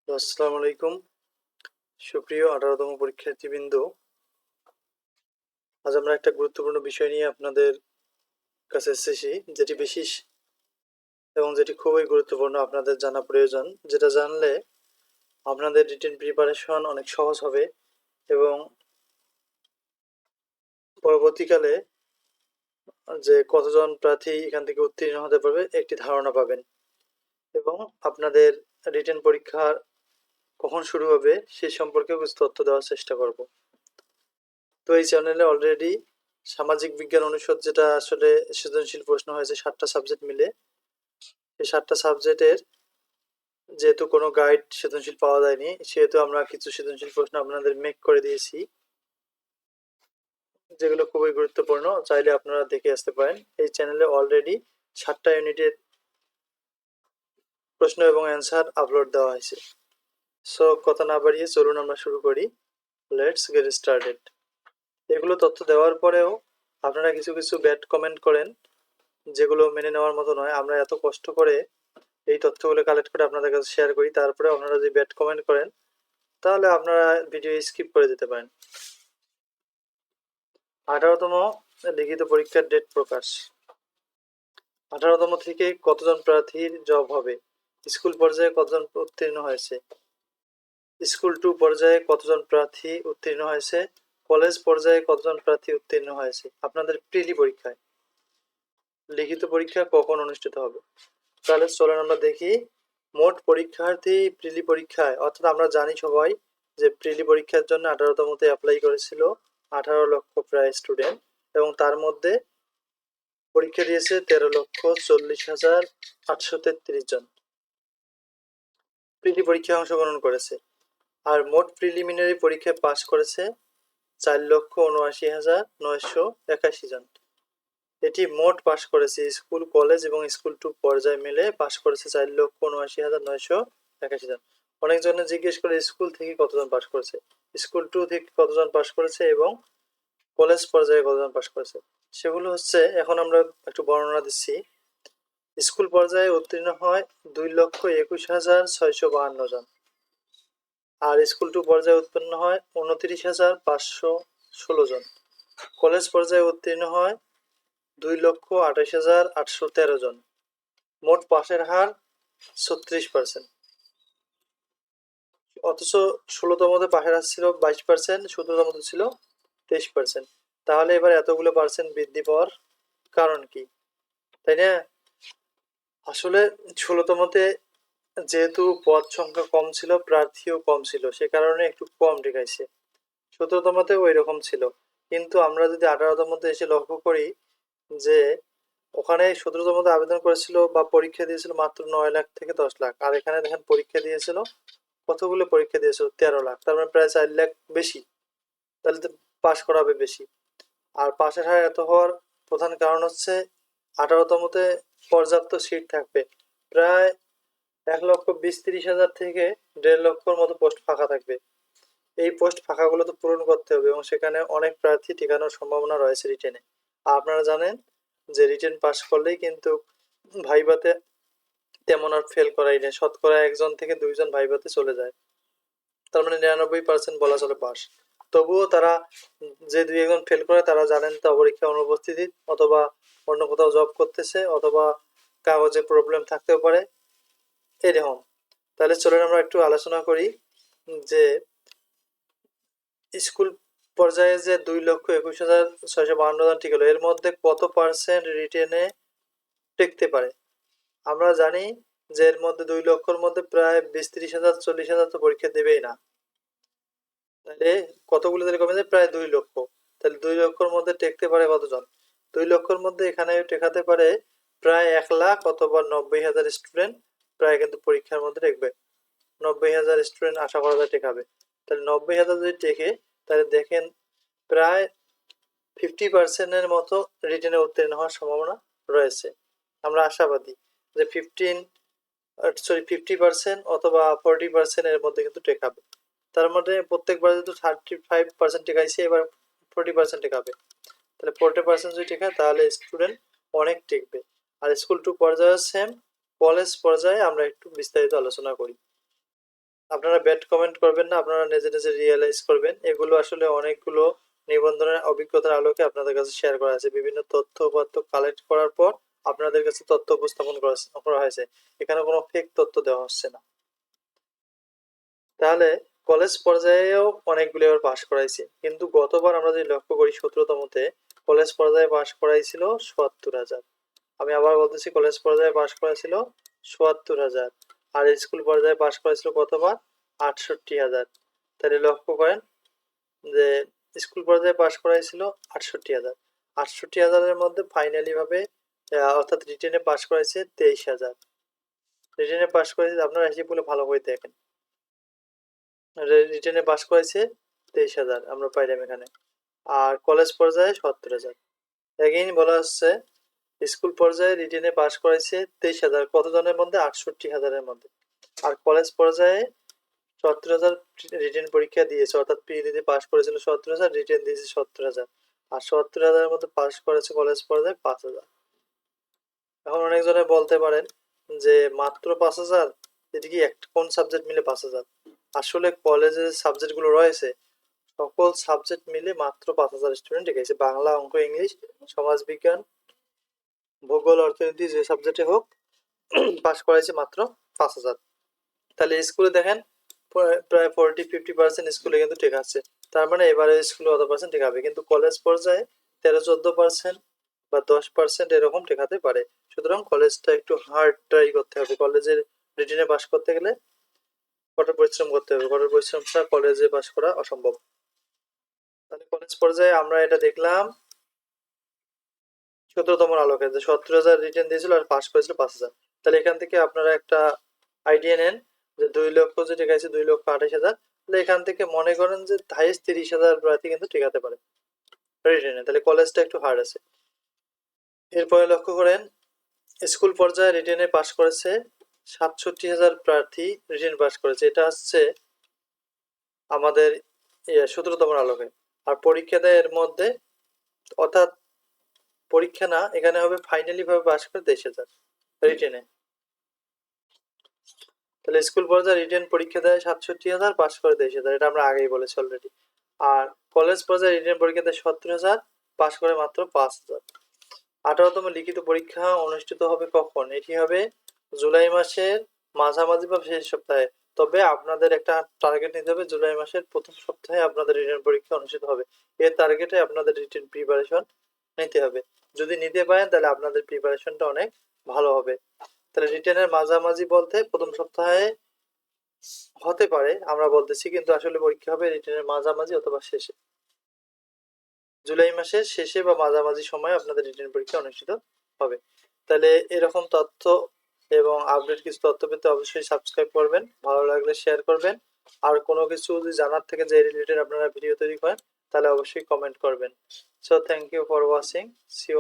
আসসালামু আলাইকুম। সুপ্রিয় ১৮তম পরীক্ষার্থীবৃন্দ, আজ আমরা একটা গুরুত্বপূর্ণ বিষয় নিয়ে আপনাদের কাছে এসেছি, যেটি বিশেষ এবং যেটি খুবই গুরুত্বপূর্ণ, আপনাদের জানা প্রয়োজন। যেটা জানলে আপনাদের রিটেন প্রিপারেশন অনেক সহজ হবে এবং পরবর্তীকালে যে কতজন প্রার্থী এখান থেকে উত্তীর্ণ হতে পারবে একটি ধারণা পাবেন এবং আপনাদের রিটেন পরীক্ষার কখন শুরু হবে সে সম্পর্কেও কিছু তথ্য দেওয়ার চেষ্টা করব। তো এই চ্যানেলে অলরেডি সামাজিক বিজ্ঞান অনুষদ, যেটা আসলে সৃজনশীল প্রশ্ন হয়েছে 7টা সাবজেক্ট মিলে, এই 7টা সাবজেক্টের যেহেতু কোনো গাইড সৃজনশীল পাওয়া যায়নি, সেহেতু আমরা কিছু সৃজনশীল প্রশ্ন আপনাদের মেক করে দিয়েছি, যেগুলো খুবই গুরুত্বপূর্ণ। চাইলে আপনারা দেখে আসতে পারেন। এই চ্যানেলে অলরেডি 7টা ইউনিটের প্রশ্ন এবং অ্যান্সার আপলোড দেওয়া হয়েছে। সো কথা না বাড়িয়ে চলুন আমরা শুরু করি। Let's get started. এগুলো তথ্য দেওয়ার পরেও আপনারা কিছু কিছু ব্যাড কমেন্ট করেন, যেগুলো মেনে নেওয়ার মতো নয়। আমরা এত কষ্ট করে এই তথ্যগুলো কালেক্ট করে আপনাদের কাছে শেয়ার করি, তারপরে আপনারা যদি ব্যাড কমেন্ট করেন তাহলে আপনারা ভিডিও স্কিপ করে দিতে পারেন। 18তম লিখিত পরীক্ষার ডেট প্রকাশ। 18তম থেকে কতজন প্রার্থীর জব হবে? স্কুল পর্যায়ে কতজন উত্তীর্ণ হয়েছে? স্কুল 2 পর্যায়ে কতজন প্রার্থী উত্তীর্ণ হয়েছে? কলেজ পর্যায়ে কতজন প্রার্থী উত্তীর্ণ হয়েছে? আপনাদের প্রিলি পরীক্ষায় লিখিত পরীক্ষা কখন অনুষ্ঠিত হবে? তাহলে চলেন আমরা দেখি মোট পরীক্ষার্থী প্রিলি পরীক্ষায়, অর্থাৎ আমরা জানি সবাই যে প্রিলি পরীক্ষার জন্য 18তমতে অ্যাপ্লাই করেছিল 18 লক্ষ প্রায় স্টুডেন্ট, এবং তার মধ্যে পরীক্ষা দিয়েছে 13,40,833 জন প্রিলি পরীক্ষায় অংশগ্রহণ করেছে। আর মোট প্রিলিমিনারি পরীক্ষায় পাশ করেছে 4,79,981 জন। এটি মোট পাশ করেছে। স্কুল, কলেজ এবং স্কুল 2 পর্যায় মিলে পাশ করেছে 4,79,981 জন। অনেকজনে জিজ্ঞেস করে স্কুল থেকে কতজন পাশ করেছে, স্কুল 2 থেকে কতজন পাশ করেছে এবং কলেজ পর্যায়ে কতজন পাশ করেছে। সেগুলো হচ্ছে, এখন আমরা একটু বর্ণনা দিচ্ছি। স্কুল পর্যায়ে উত্তীর্ণ হয় 2,21,652 জন, আর স্কুল 2 পর্যায়ে উত্তীর্ণ হয় 29,516 জন। কলেজ পর্যায়ে উত্তীর্ণ হয় 2,28,813 জন। মোট পাশের হার 36%। অথচ 16তমতে পাশের হার ছিল 22%, 17তমতে ছিল 23%। তাহলে এবার এতগুলো পার্সেন্ট বৃদ্ধি পাওয়ার কারণ কি, তাই না? আসলে 16তমতে যেহেতু পদ সংখ্যা কম ছিল, প্রার্থীও কম ছিল, সে কারণে একটু কম দেখাইছে। 17তমতে ওই রকম ছিল, কিন্তু আমরা যদি 18তমতে এসে লক্ষ্য করি যে ওখানে 17তমতে আবেদন করেছিল বা পরীক্ষা দিয়েছিল মাত্র 9 লাখ থেকে 10 লাখ, আর এখানে দেখেন পরীক্ষা দিয়েছিল কতগুলো, পরীক্ষা দিয়েছিল 13 লাখ, তার মানে প্রায় 4 লাখ বেশি। তাহলে তো পাশ করাবে বেশি। আর পাশের হার এত হওয়ার প্রধান কারণ হচ্ছে 18তমতে পর্যাপ্ত সিট থাকবে। প্রায় 1,20,30,000 থেকে 1.5 লক্ষর মতো পোস্ট ফাঁকা থাকবে। এই পোস্ট ফাঁকাগুলো তো পূরণ করতে হবে এবং সেখানে অনেক প্রার্থী টিকানোর সম্ভাবনা রয়েছে রিটেনে। আর আপনারা জানেন যে রিটেন পাস করলেই কিন্তু ভাইভাতে তেমন আর ফেল করাই নেই, শতকরা 1জন থেকে 2জন ভাইভাতে চলে যায়, তার মানে 99% বলা চলে পাস। তবুও তারা, যে 2-1জন ফেল করে, তারা জানেন তা পরীক্ষা অনুপস্থিতি, অথবা অন্য কোথাও জব করতেছে, অথবা কাগজে প্রবলেম থাকতেও পারে, এরকম। তাহলে চলুন আমরা একটু আলোচনা করি যে স্কুল পর্যায়ে যে 2,21,652 জন টিকলো, এর মধ্যে কত পার্সেন্ট রিটেনে টিকতে পারে। আমরা জানি যে এর মধ্যে 2 লক্ষর মধ্যে প্রায় 20-30,000, 40,000 তো পরীক্ষা দেবেই না। তাহলে কতগুলো তাহলে কমে যায়? প্রায় 2 লক্ষ। তাহলে 2 লক্ষর মধ্যে টিকতে পারে কতজন? 2 লক্ষর মধ্যে এখানে টেকাতে পারে প্রায় 1 লাখ অথবা 90,000 স্টুডেন্ট প্রায় কিন্তু পরীক্ষার মধ্যে টিকবে। 90,000 স্টুডেন্ট আশা করা যায় টেকাবে। তাহলে 90,000 যদি টেকে, তাহলে দেখেন প্রায় 50% এর মতো রিটেনে উত্তীর্ণ হওয়ার সম্ভাবনা রয়েছে। আমরা আশাবাদী যে 50% অথবা 40% এর মধ্যে কিন্তু টেকাবে। তার মধ্যে প্রত্যেকবার যদি 35% টেকাইছে, এবার 40% টেকাবে। তাহলে 40% যদি টেকায় তাহলে স্টুডেন্ট অনেক টিকবে। আর স্কুল 2 পর্যায়ে সেম। কলেজ পর্যায়ে আমরা একটু বিস্তারিত আলোচনা করি। আপনারা ব্যাড কমেন্ট করবেন না, আপনারা নিজে নিজে রিয়েলাইজ করবেন। এগুলো আসলে অনেকগুলো নিবন্ধনের অভিজ্ঞতার আলোকে আপনাদের কাছে শেয়ার করা আছে। বিভিন্ন তথ্য উপাত্ত কালেক্ট করার পর আপনাদের কাছে তথ্য উপস্থাপন করা হয়েছে। এখানে কোনো ফেক তথ্য দেওয়া হচ্ছে না। তাহলে কলেজ পর্যায়েও অনেকগুলো এবার পাশ করাইছে, কিন্তু গতবার আমরা যদি লক্ষ্য করি 17তমতে কলেজ পর্যায়ে পাশ করাইছিল ৭৪,০০০। আমি আবার বলতেছি, কলেজ পর্যায়ে পাশ করাইছিল ৭৪,০০০, আর স্কুল পর্যায়ে পাশ করেছিল কতবার? ৬৮,০০০। তাহলে লক্ষ্য করেন যে স্কুল পর্যায়ে পাশ করাইছিল ৬৮,০০০। ৬৮,০০০-এর মধ্যে ফাইনালি ভাবে অর্থাৎ রিটেনে পাশ করাইছে ২৩,০০০। রিটেনে পাশ করেছে, আপনারা হিসেবগুলো ভালো করে দেখেন। রিটেনে পাশ করেছে ২৩,০০০ আমরা পাইলাম এখানে, আর কলেজ পর্যায়ে ৭০,০০০। এগেইন বলা হচ্ছে স্কুল পর্যায়ে রিটেনে পাশ করেছে ২৩,০০০ কতজনের মধ্যে? ৬৮,০০০-এর মধ্যে। আর কলেজ পর্যায়ে ৭০,০০০ রিটেন পরীক্ষা দিয়েছে, অর্থাৎ প্রিলিতে পাশ করেছিল ৭০,০০০, রিটেন দিয়েছে ৭০,০০০, আর ৭০,০০০-এর মধ্যে পাশ করেছে কলেজ পর্যায়ে ৫,০০০। এখন অনেকজনে বলতে পারেন যে মাত্র ৫,০০০, এটা কি কোন সাবজেক্ট মিলে ৫,০০০? আসলে কলেজের সাবজেক্টগুলো রয়েছে, সকল সাবজেক্ট মিলে মাত্র ৫,০০০ স্টুডেন্ট গেছে। বাংলা, অঙ্ক, ইংলিশ, সমাজবিজ্ঞান, ভূগোল, অর্থনীতি যে সাবজেক্টে হোক পাশ করাইছে মাত্র ৫,০০০। তাহলে স্কুলে দেখেন প্রায় 40-50% স্কুলে কিন্তু ঠিক আছে। তার মানে এবারে স্কুলে অত পার্সেন্ট ঠেকাবে, কিন্তু কলেজ পর্যায়ে 13-14% বা 10% এরকম ঠেকাতে পারে। সুতরাং কলেজটা একটু হার্ড ট্রাই করতে হবে। কলেজের রিটেনে পাশ করতে গেলে কঠোর পরিশ্রম করতে হবে, কঠোর পরিশ্রম ছাড়া কলেজে পাশ করা অসম্ভব। তাহলে কলেজ পর্যায়ে আমরা এটা দেখলাম 17তম আলোকে যে ৭০,০০০ রিটেন দিয়েছিল আর পাশ করেছিল ৫,০০০। তাহলে এখান থেকে আপনারা একটা আইডিয়া নেন যে 2 লক্ষ যে ঠেকাইছে 2,28,000, তাহলে এখান থেকে মনে করেন যে হাইয়েস্ট 30,000 প্রার্থী কিন্তু ঠেকাতে পারে রিটেনে। তাহলে কলেজটা একটু হার্ড আছে। এরপরে লক্ষ্য করেন স্কুল পর্যায়ে রিটেনে পাশ করেছে ৬৭,০০০ প্রার্থী রিটেন পাশ করেছে। এটা হচ্ছে আমাদের 17তম আলোকে। আর পরীক্ষা দেয় এর মধ্যে, অর্থাৎ পরীক্ষা না, এখানে হবে ফাইনালি ভাবে পাশ করে ২৩,০০০ রিটেনে। তাহলে স্কুল পর্যায়ে রিটেন পরীক্ষা দেয় ৬৭,০০০, পাশ করে ২৩,০০০, এটা আমরা আগেই বলেছি অলরেডি। আর কলেজ পর্যায়ে রিটেন পরীক্ষা দেয় ৭০,০০০, পাশ করে মাত্র ৫,০০০। 18তম লিখিত পরীক্ষা অনুষ্ঠিত হবে কখন? এটি হবে জুলাই মাসের মাঝামাঝি বা শেষ সপ্তাহে। তবে আপনাদের একটা টার্গেট নিতে হবে, জুলাই মাসের প্রথম সপ্তাহে আপনাদের রিটেন পরীক্ষা অনুষ্ঠিত হবে। এর টার্গেটে আপনাদের রিটেন প্রিপারেশন নিতে হবে। যদি নিতে পারেন তাহলে আপনাদের প্রিপারেশনটা অনেক ভালো হবে। তাহলে রিটেনের মাঝামাঝি বলতে প্রথম সপ্তাহে হতে পারে আমরা বলতেছি, কিন্তু আসলে পরীক্ষা হবে রিটেনের মাঝামাঝি অথবা শেষে। জুলাই মাসের শেষে বা মাঝামাঝি সময়ে আপনাদের রিটেন পরীক্ষা অনুষ্ঠিত হবে। তাহলে এরকম তথ্য এবং আপডেট কিছু তথ্য পেতে অবশ্যই সাবস্ক্রাইব করবেন, ভালো লাগলে শেয়ার করবেন। আর কোনো কিছু যদি জানার থেকে যে রিলেটেড আপনারা ভিডিও তৈরি করেন তাহলে অবশ্যই কমেন্ট করবেন। So thank you for watching, see you.